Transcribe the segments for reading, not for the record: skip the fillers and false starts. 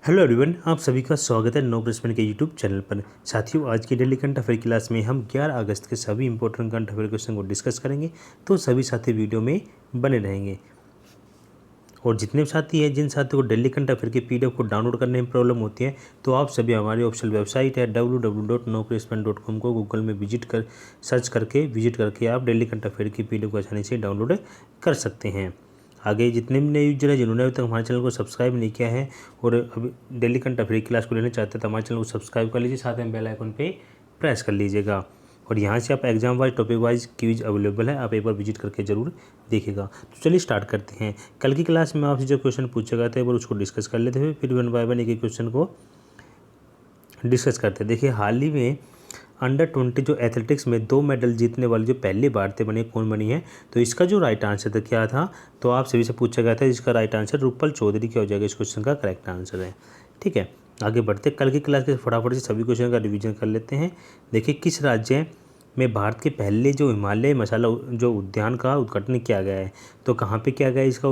Hello everyone, आप सभी का स्वागत है नो प्लेसमेंट के यूट्यूब चैनल पर। साथियों, आज की डेली करंट अफेयर क्लास में हम 11 अगस्त के सभी इंपॉर्टेंट करंट अफेयर क्वेश्चन को डिस्कस करेंगे, तो सभी साथी वीडियो में बने रहेंगे। और जितने भी साथी हैं, जिन साथियों को डेली करंट अफेयर के पीडीएफ को डाउनलोड करने में प्रॉब्लम होती है, तो आप सभी हमारी ऑफिशियल वेबसाइट है www.noplacement.com को गूगल में सर्च करके विजिट करके आप डेली करंट अफेयर की पीडीएफ को आसानी से डाउनलोड कर सकते हैं। आगे जितने भी नए यूजर हैं जिन्होंने अभी तक हमारे चैनल को सब्सक्राइब नहीं किया है और अभी डेली करंट अफेयर की क्लास को लेना चाहते हैं, तो हमारे चैनल को सब्सक्राइब कर लीजिए, साथ में बेल आइकन पे प्रेस कर लीजिएगा। और यहाँ से आप exam wise topic wise quiz available है, आप एक बार विजिट करके जरूर देखिएगा। तो चलिए स्टार्ट करते हैं। कल की क्लास में आपसे जो क्वेश्चन पूछे गए थे एक बार उसको डिस्कस कर लेते हुए फिर वन बाय वन एक क्वेश्चन को डिस्कस करते हैं। देखिए, हाल ही में अंडर 20 जो एथलेटिक्स में 2 मेडल जीतने वाली जो पहली भारतीय बनी कौन बनी है, तो इसका जो राइट आंसर था क्या था, तो आप सभी से पूछा गया था। इसका राइट आंसर रूपल चौधरी क्या हो जाएगा, इस क्वेश्चन का करेक्ट आंसर है। ठीक है, आगे बढ़ते कल की क्लास के फटाफट से सभी क्वेश्चन का रिवीजन कर लेते हैं। देखिए, किस राज्य में भारत के पहले जो हिमालय मसाला जो उद्यान का उद्घाटन किया गया है, तो कहाँ पे किया गया इसका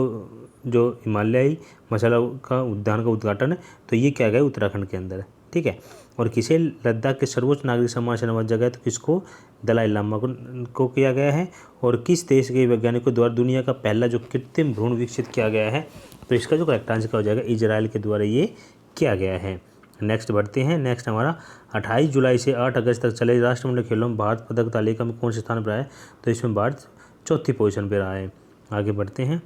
जो हिमालयी मसाला का उद्यान का उद्घाटन है, तो ये किया गया उत्तराखंड के अंदर। ठीक है, और किसे लद्दाख के सर्वोच्च नागरिक सम्मान से नवाजा गया, तो किसको, दलाई लामा को किया गया है। और किस देश के वैज्ञानिकों द्वारा दुनिया का पहला जो कृत्रिम भ्रूण विकसित किया गया है, तो इसका जो करेक्ट आंसर हो जाएगा इजराइल के द्वारा ये किया गया है। नेक्स्ट बढ़ते हैं। नेक्स्ट हमारा 28 जुलाई से 8 अगस्त तक चले राष्ट्रमंडल खेलों में भारत पदक तालिका में कौन से स्थान पर आया है, तो इसमें भारत चौथी पोजीशन पर रहा है। आगे बढ़ते हैं।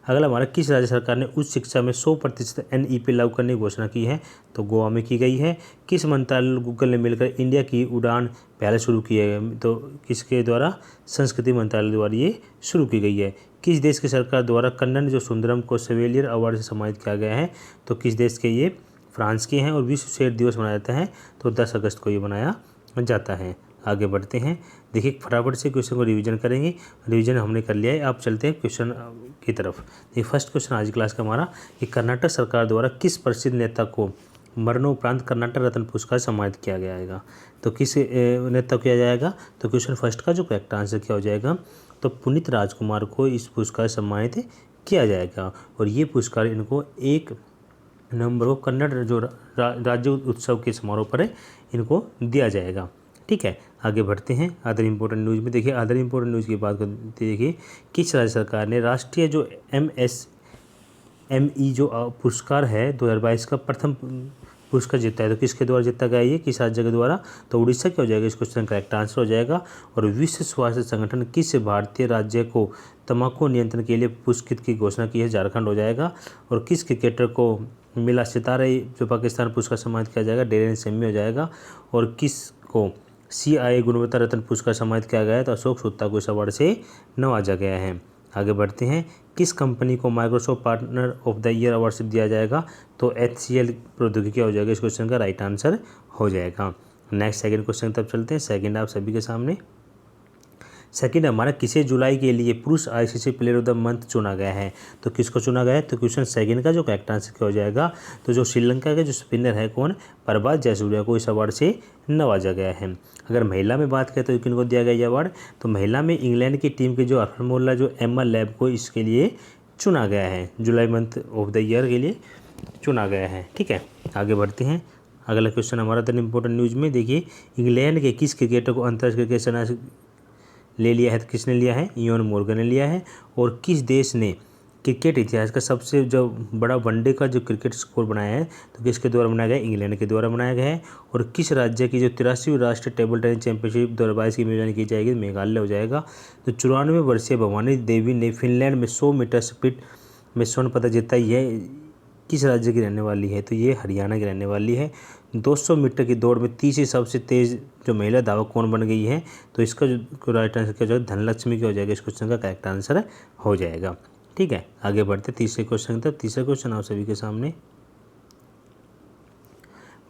अगला हमारा, किस राज्य सरकार ने उच्च शिक्षा में 100% NEP लागू करने की घोषणा की है, तो गोवा में की गई है। किस मंत्रालय गूगल ने मिलकर इंडिया की उड़ान पहले शुरू की है, तो किसके द्वारा, संस्कृति मंत्रालय द्वारा ये शुरू की गई है। किस देश की सरकार द्वारा कन्नन जो सुंदरम को सेवेलियर अवार्ड से सम्मानित किया गया है, तो किस देश के, ये फ्रांस के हैं। और विश्व शेर दिवस मनाया जाता है, तो 10 अगस्त को ये मनाया जाता है। आगे बढ़ते हैं। देखिए, फटाफट से क्वेश्चन को रिवीजन करेंगे। रिवीजन हमने कर लिया है, आप चलते हैं क्वेश्चन की तरफ। देखिए, फर्स्ट क्वेश्चन आज की क्लास का हमारा, कि कर्नाटक सरकार द्वारा किस प्रसिद्ध नेता को मरणोपरांत कर्नाटक रत्न पुरस्कार सम्मानित किया जाएगा, तो किस नेता को किया जाएगा, तो क्वेश्चन फर्स्ट का जो करेक्ट आंसर क्या हो जाएगा, तो पुनीत राजकुमार को इस पुरस्कार सम्मानित किया जाएगा। और ये पुरस्कार इनको 1 नवंबर को कन्नड़ जो राज्य उत्सव के समारोह पर इनको दिया जाएगा। ठीक है, आगे बढ़ते हैं अदर इंपॉर्टेंट न्यूज़ में। देखिए, अदर इंपॉर्टेंट न्यूज़ की बात करते, देखिए किस राज्य सरकार ने राष्ट्रीय जो MSME जो पुरस्कार है 2022 का प्रथम पुरस्कार जीता है, तो किसके द्वारा जीता गया, ये किस राज्य के द्वारा, तो उड़ीसा क्या हो जाएगा, इस क्वेश्चन का करेक्ट आंसर हो जाएगा। और विश्व स्वास्थ्य संगठन किस भारतीय राज्य को तंबाकू नियंत्रण के लिए पुरस्कृत की घोषणा की है, झारखंड हो जाएगा। और किस क्रिकेटर को मिला सितारे जो पाकिस्तान पुरस्कार सम्मानित किया जाएगा, डेरेन सेमी हो जाएगा। और किस को CIA गुणवत्ता रत्न पुरस्कार सम्मानित किया गया है, तो अशोक सुत्ता को इस अवार्ड से नवाजा गया है। आगे बढ़ते हैं। किस कंपनी को Microsoft partner of the year award से दिया जाएगा, तो HCL प्रौद्योगिकी हो जाएगा, इस क्वेश्चन का राइट आंसर हो जाएगा। नेक्स्ट सेकंड क्वेश्चन तब चलते हैं। सेकंड आप सभी के सामने, सेकंड हमारा, किसे जुलाई के लिए पुरुष ICC player of the month चुना गया है, तो किसको चुना गया है, तो क्वेश्चन सेकंड का जो करेक्ट आंसर क्या हो जाएगा, तो जो श्रीलंका के जो स्पिनर है कौन, प्रभात जयसूर्या को इस अवार्ड से नवाजा गया है। अगर महिला में बात करें तो किनको दिया गया ये अवार्ड, तो महिला में इंग्लैंड की टीम के जो हरफनमौला जो एम्मा लैब को इसके लिए चुना गया है, जुलाई मंथ ऑफ द ईयर के लिए चुना गया है। ठीक है, आगे बढ़ते हैं। अगला क्वेश्चन हमारा द इम्पोर्टेंट न्यूज़ में, देखिए इंग्लैंड के किस क्रिकेटर को अंतर्राष्ट्रीय क्रिकेट ले लिया है, तो किसने लिया है, इयोन मोर्गन ने लिया है। और किस देश ने क्रिकेट इतिहास का सबसे जो बड़ा वनडे का जो क्रिकेट स्कोर बनाया है, तो किसके द्वारा बनाया गया है, इंग्लैंड के द्वारा बनाया गया है। और किस राज्य की जो 83वीं राष्ट्रीय टेबल टेनिस चैंपियनशिप 2022 की मेजबानी की जाएगी, मेघालय हो जाएगा। तो 94 वर्षीय भवानी देवी ने फिनलैंड में 100 मीटर स्पीड में स्वर्ण पदक जीता, यह किस राज्य की रहने वाली है, तो ये हरियाणा की रहने वाली है। 200 मीटर की दौड़ में तीसरी सबसे तेज जो महिला धावक कौन बन गई है, तो इसका जो राइट आंसर क्या हो जाएगा, धनलक्ष्मी क्या हो जाएगा, इस क्वेश्चन का करेक्ट आंसर हो जाएगा। ठीक है, आगे बढ़ते तीसरे क्वेश्चन तक। तीसरा क्वेश्चन आप सभी के सामने,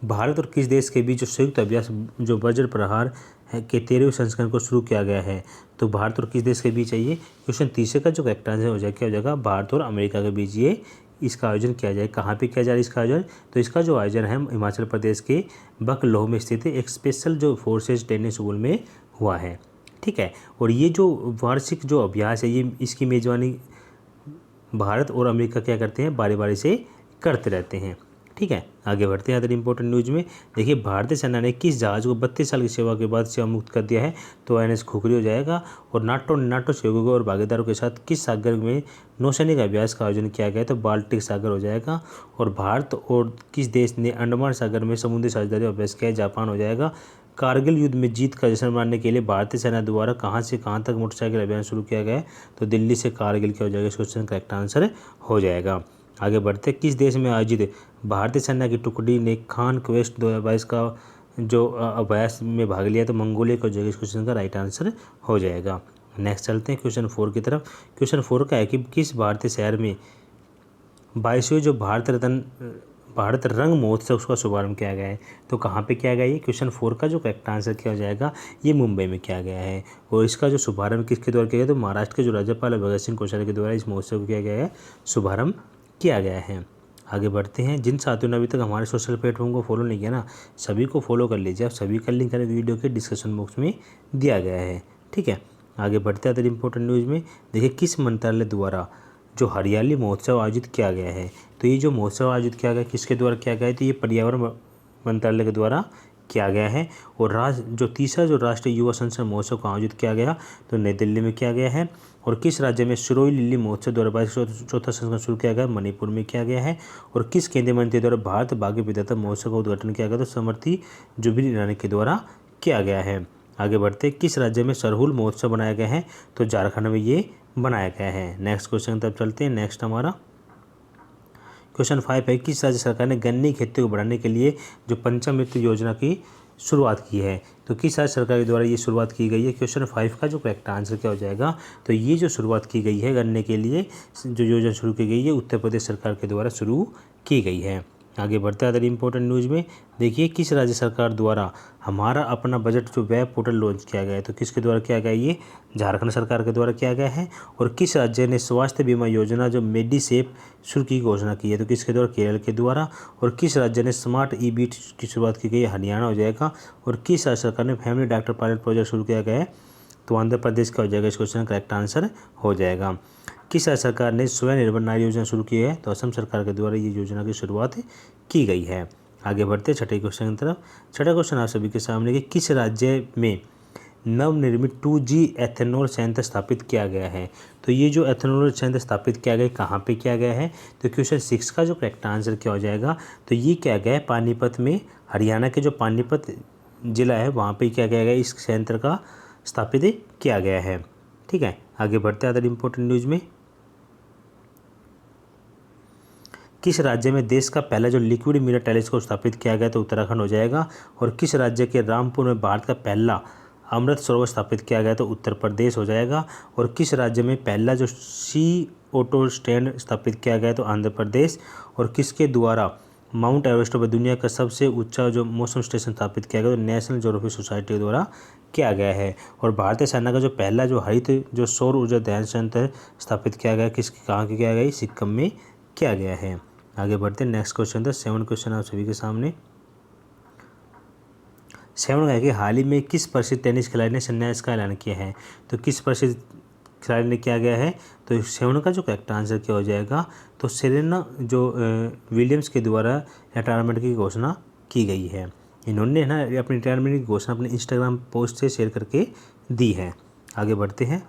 भारत और किस देश के बीच जो संयुक्त अभ्यास जो वज्र प्रहार है के 13वें संस्करण को शुरू किया गया है, तो भारत और किस देश के बीच है ये, क्वेश्चन तीसरे का जो करेक्ट आंसर हो जाएगा क्या हो जाएगा, भारत और अमेरिका के बीच ये इसका आयोजन किया जाए। कहाँ पे किया जा रहा है इसका आयोजन, तो इसका जो आयोजन है हिमाचल प्रदेश के बकलोह में स्थित एक स्पेशल जो फोर्सेज ट्रेनिंग स्कूल में हुआ है। ठीक है, और ये जो वार्षिक जो अभ्यास है, ये इसकी मेजबानी भारत और अमेरिका क्या करते हैं, बारी बारी से करते रहते हैं। ठीक है, आगे बढ़ते हैं अदर इंपॉर्टेंट न्यूज में। देखिए, भारतीय सेना ने किस जहाज को 32 साल की सेवा के बाद सेवा मुक्त कर दिया है, तो INS खुखरी हो जाएगा। और नाटो सहयोगियों और भागीदारों के साथ किस सागर में नौसैनिक अभ्यास का आयोजन किया गया, तो बाल्टिक सागर हो जाएगा। और भारत और किस देश ने अंडमान सागर में समुद्री साझेदारी अभ्यास किया है, जापान हो जाएगा। कारगिल युद्ध में जीत का जश्न मनाने के लिए भारतीय सेना द्वारा कहां से कहां तक मोटरसाइकिल अभियान शुरू किया गया है, तो दिल्ली से कारगिल क्या हो जाएगा, इस क्वेश्चन का करेक्ट आंसर हो जाएगा। आगे बढ़ते, किस देश में आयोजित भारतीय सेना की टुकड़ी ने खान क्वेस्ट 2022 का जो अभ्यास में भाग लिया, तो मंगोलिया का हो जाएगा, इस क्वेश्चन का राइट आंसर हो जाएगा। नेक्स्ट चलते हैं क्वेश्चन 4 की तरफ। क्वेश्चन 4 का है कि किस भारतीय शहर में 22वें जो भारत रंग महोत्सव उसका शुभारंभ किया गया है, तो कहाँ पे किया गया है, ये क्वेश्चन 4 का जो करेक्ट आंसर किया जाएगा, ये मुंबई में किया गया है। और इसका जो शुभारंभ किसके द्वारा किया गया, तो महाराष्ट्र के जो राज्यपाल भगत सिंह कोश्यारी के द्वारा इस महोत्सव को किया गया है, शुभारंभ किया गया है। आगे बढ़ते हैं, जिन साथियों ने अभी तक हमारे सोशल प्लेटफॉर्म को फॉलो नहीं किया ना, सभी को फॉलो कर लीजिए। आप सभी का लिंक वीडियो के डिस्क्रिप्शन बॉक्स में दिया गया है। ठीक है, आगे बढ़ते हैं अदर इंपॉर्टेंट न्यूज़ में। देखिए, किस मंत्रालय द्वारा जो हरियाली महोत्सव आयोजित किया गया है, तो ये जो महोत्सव आयोजित किया गया किसके द्वारा किया गया है, तो ये पर्यावरण मंत्रालय के द्वारा किया गया है। और तीसरा जो राष्ट्रीय युवा संसद महोत्सव को आयोजित किया गया, तो नई दिल्ली में किया गया है। और किस राज्य में सिरोही लिली महोत्सव 2022 चौथा संस्करण शुरू किया गया, मणिपुर में किया गया है। और किस केंद्रीय मंत्री द्वारा भारत बाघ विविधता महोत्सव का उद्घाटन किया गया, तो स्मृति जुबिली ईरानी के द्वारा किया गया है। आगे बढ़ते, किस राज्य में सरहुल महोत्सव बनाया गया है, तो झारखंड में ये बनाया गया है। नेक्स्ट क्वेश्चन तब चलते हैं। नेक्स्ट हमारा क्वेश्चन 5 है, किस राज्य सरकार ने गन्ने की खेती को बढ़ाने के लिए जो पंचमृत्यु योजना की शुरुआत की है, तो किस राज्य सरकार के द्वारा ये शुरुआत की गई है। क्वेश्चन 5 का जो करेक्ट आंसर क्या हो जाएगा, तो ये जो शुरुआत की गई है गन्ने के लिए जो योजना शुरू की गई है, उत्तर प्रदेश सरकार के द्वारा शुरू की गई है। आगे बढ़ते हैं अदर इंपॉर्टेंट न्यूज़ में। देखिए, किस राज्य सरकार द्वारा हमारा अपना बजट जो वेब पोर्टल लॉन्च किया गया है, तो किसके द्वारा किया गया, ये झारखंड सरकार के द्वारा किया गया है। और किस राज्य ने स्वास्थ्य बीमा योजना जो मेडिसेप शुरू की घोषणा की है, तो किसके द्वारा, केरल के द्वारा। और किस राज्य ने स्मार्ट ई-बीट की शुरुआत की गई है, हरियाणा हो जाएगा। और किस राज्य सरकार ने फैमिली डॉक्टर पायलट प्रोजेक्ट शुरू किया गया है, तो आंध्र प्रदेश का हो जाएगा, इस क्वेश्चन का करेक्ट आंसर हो जाएगा। किस राज्य सरकार ने स्वनिर्भर नारी योजना शुरू की है, तो असम सरकार के द्वारा ये योजना की शुरुआत की गई है। आगे बढ़ते छठे क्वेश्चन की तरफ। छठा क्वेश्चन आप सभी के सामने कि किस राज्य में नवनिर्मित 2G एथेनॉल संयंत्र स्थापित किया गया है, तो ये जो एथेनॉल संयंत्र स्थापित किया गया कहाँ पे किया गया है, तो क्वेश्चन 6 का जो करेक्ट आंसर क्या हो जाएगा, तो ये किया गया है पानीपत में। हरियाणा के जो पानीपत जिला है वहाँ पे क्या किया गया, इस संयंत्र का स्थापित किया गया है। ठीक है, आगे बढ़ते हैं अदर इंपॉर्टेंट न्यूज़ में। किस राज्य में देश का पहला जो लिक्विड मिरर टेलीस्कोप स्थापित किया गया, तो उत्तराखंड हो जाएगा। और किस राज्य के रामपुर में भारत का पहला अमृत सरोवर स्थापित किया गया, तो उत्तर प्रदेश हो जाएगा। और किस राज्य में पहला जो CO2 स्टैंड स्थापित किया गया, तो आंध्र प्रदेश। और किसके द्वारा माउंट एवरेस्ट पर दुनिया का सबसे ऊंचा जो मौसम स्टेशन स्थापित किया गया, तो नेशनल ज्योग्राफिक सोसाइटी के द्वारा किया गया है। और भारतीय सेना का जो पहला जो हरित जो सौर ऊर्जा ध्यान संयंत्र स्थापित किया गया, कहाँ किया गया, सिक्किम में किया गया है। आगे बढ़ते हैं नेक्स्ट क्वेश्चन था 7 क्वेश्चन आप सभी के सामने। 7 है कि हाल ही में किस प्रसिद्ध टेनिस खिलाड़ी ने संन्यास का ऐलान किया है, तो किस प्रसिद्ध खिलाड़ी ने किया गया है, तो 7 का जो करेक्ट आंसर क्या हो जाएगा, तो सेरेना जो विलियम्स के द्वारा रिटायरमेंट की घोषणा की गई है। इन्होंने ना अपनी रिटायरमेंट की घोषणा अपने इंस्टाग्राम पोस्ट से शेयर करके दी है। आगे बढ़ते हैं,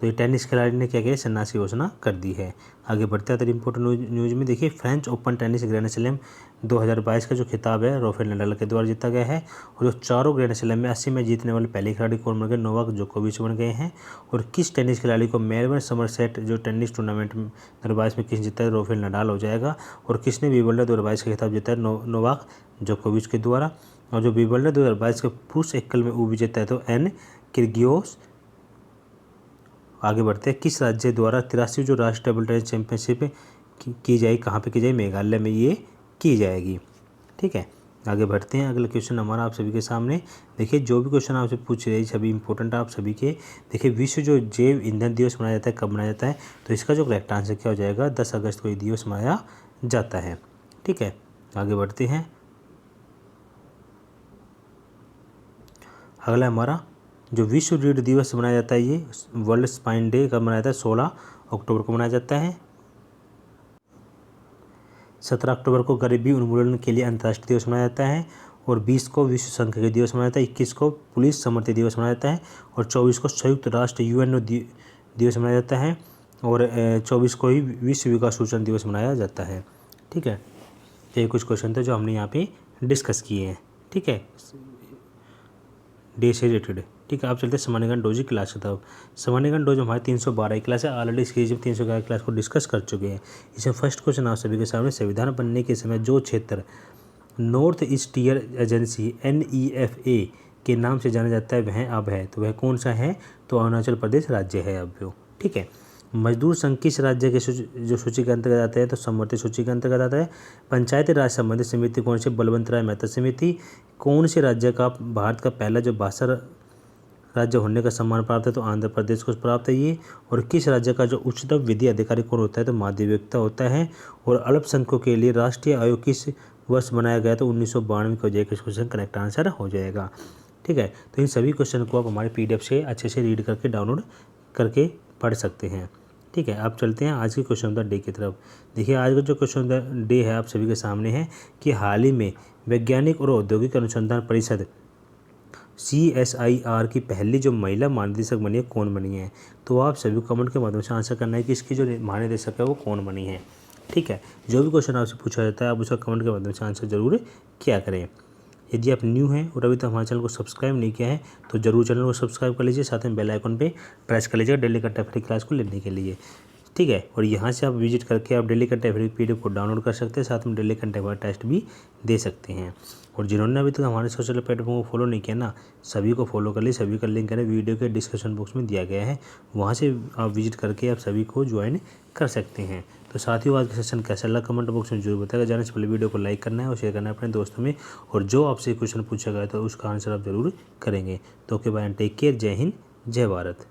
तो ये टेनिस खिलाड़ी ने क्या किया, संन्यास की घोषणा कर दी है। आगे बढ़ते हैं तो इंपॉर्टेंट न्यूज़ में। देखिए, French open tennis grand slam 2022 का जो खिताब है राफेल नडाल के द्वारा जीता गया है। और जो चारों ग्रैंड स्लैम में 80 मैच जीतने वाले पहले खिलाड़ी कौन बन गए, नोवाक जोकोविच बन गए हैं। और किस टेनिस खिलाड़ी को मेलबर्न समरसेट जो टेनिस टूर्नामेंट 2022 में किस जीता है, राफेल नडाल हो जाएगा। और किसने विंबलडन 2022 का खिताब जीता है, नोवाक जोकोविच के द्वारा। और जो विंबलडन 2022 के पुरुष एकल में विजेता है, तो एन किर्गियोस। आगे बढ़ते हैं, किस राज्य द्वारा 83 जो राष्ट्रीय टेबल टेनिस चैंपियनशिप की जाएगी, कहाँ पे की जाएगी, मेघालय में ये की जाएगी। ठीक है, आगे बढ़ते हैं। अगला क्वेश्चन हमारा आप सभी के सामने। देखिए, जो भी क्वेश्चन आपसे पूछ रहे हैं सभी इंपॉर्टेंट आप सभी के। देखिए, विश्व जो जैव ईंधन दिवस मनाया जाता है, कब मनाया जाता है, तो इसका जो करेक्ट आंसर क्या हो जाएगा, 10 अगस्त को ये दिवस मनाया जाता है। ठीक है, आगे बढ़ते हैं। अगला हमारा जो विश्व रीढ़ दिवस मनाया जाता है, ये वर्ल्ड स्पाइन डे कब मनाया जाता है? 16 अक्टूबर को मनाया जाता है। 17 अक्टूबर को गरीबी उन्मूलन के लिए अंतर्राष्ट्रीय दिवस मनाया जाता है और 20 को विश्व सांख्यिकी दिवस मनाया जाता है, 21 को पुलिस स्मृति दिवस मनाया जाता है और 24 को संयुक्त राष्ट्र यूएनओ दिवस मनाया जाता है और 24 को ही विश्व विकास सूचना दिवस मनाया जाता है। ठीक है, तो ये कुछ क्वेश्चन थे जो हमने यहाँ पे डिस्कस किए हैं। ठीक है, डे से रिलेटेड। ठीक है, आप चलते हैं सामान्यज्ञान डोजी क्लास की तरफ। सामान्यज्ञान डोज हमारी 312 क्लास है, ऑलरेडी इसकी 311 क्लास को डिस्कस कर चुके हैं। इसमें फर्स्ट क्वेश्चन आप सभी के सामने, संविधान बनने के समय जो क्षेत्र north east tier agency NEFA के नाम से जाना जाता है वह अब है, तो वह कौन सा है? तो अरुणाचल प्रदेश राज्य है अब वो। ठीक है, मजदूर संघ किस राज्य के जो सूची के अंतर्गत आता है? तो समवर्ती सूची के अंतर्गत आता है। पंचायती राज संबंधित समिति कौन सी? बलवंत राय मेहता समिति। कौन से राज्य का भारत का पहला जो भाषा राज्य होने का सम्मान प्राप्त है? तो आंध्र प्रदेश को प्राप्त है ये। और किस राज्य का जो उच्चतम विधि अधिकारी कौन होता है? तो माध्यमिकता होता है। और अल्पसंख्यकों के लिए राष्ट्रीय आयोग किस वर्ष बनाया गया? तो 1992 को जाएगा। इस क्वेश्चन करेक्ट आंसर हो जाएगा। ठीक है, तो इन सभी क्वेश्चन को आप हमारे PDF से अच्छे से रीड करके डाउनलोड करके पढ़ सकते हैं। ठीक है, आप चलते हैं आज के क्वेश्चन ऑफ द डे की तरफ। देखिए, आज का जो क्वेश्चन ऑफ द डे है आप सभी के सामने है कि हाल ही में वैज्ञानिक और औद्योगिक अनुसंधान परिषद CSIR की पहली जो महिला महानिदेशक बनी है, कौन बनी है? तो आप सभी को कमेंट के माध्यम से आंसर करना है कि इसकी जो महानिदेशक है वो कौन बनी है। ठीक है, जो भी क्वेश्चन आपसे पूछा जाता है आप उसका कमेंट के माध्यम से आंसर जरूर किया करें। यदि आप न्यू हैं और अभी तक हमारे चैनल को सब्सक्राइब नहीं किया है तो जरूर चैनल को सब्सक्राइब कर लीजिए, साथ में बेल आइकन पे प्रेस कर लीजिएगा डेली करंट अफेयर क्लास को लेने के लिए। ठीक है, और यहाँ से आप विजिट करके आप डेली करंट अफेयर PDF को डाउनलोड कर सकते हैं, साथ में डेली करंट अफेयर टेस्ट भी दे सकते हैं। और जिन्होंने अभी तक हमारे सोशल प्लेटफॉर्म को फॉलो नहीं किया ना, सभी को फॉलो कर लीजिए। सभी का लिंक है वीडियो के डिस्क्रिप्शन बॉक्स में दिया गया है, वहाँ से आप विजिट करके आप सभी को ज्वाइन कर सकते हैं। तो साथ ही आज का सेशन कैसा लगा कमेंट बॉक्स में जरूर बताएगा। जाने से पहले वीडियो को लाइक करना है और शेयर करना है अपने दोस्तों में, और जो आपसे क्वेश्चन पूछा गया तो उसका आंसर आप जरूर करेंगे। तो ओके बाय, टेक केयर, जय हिंद, जय भारत।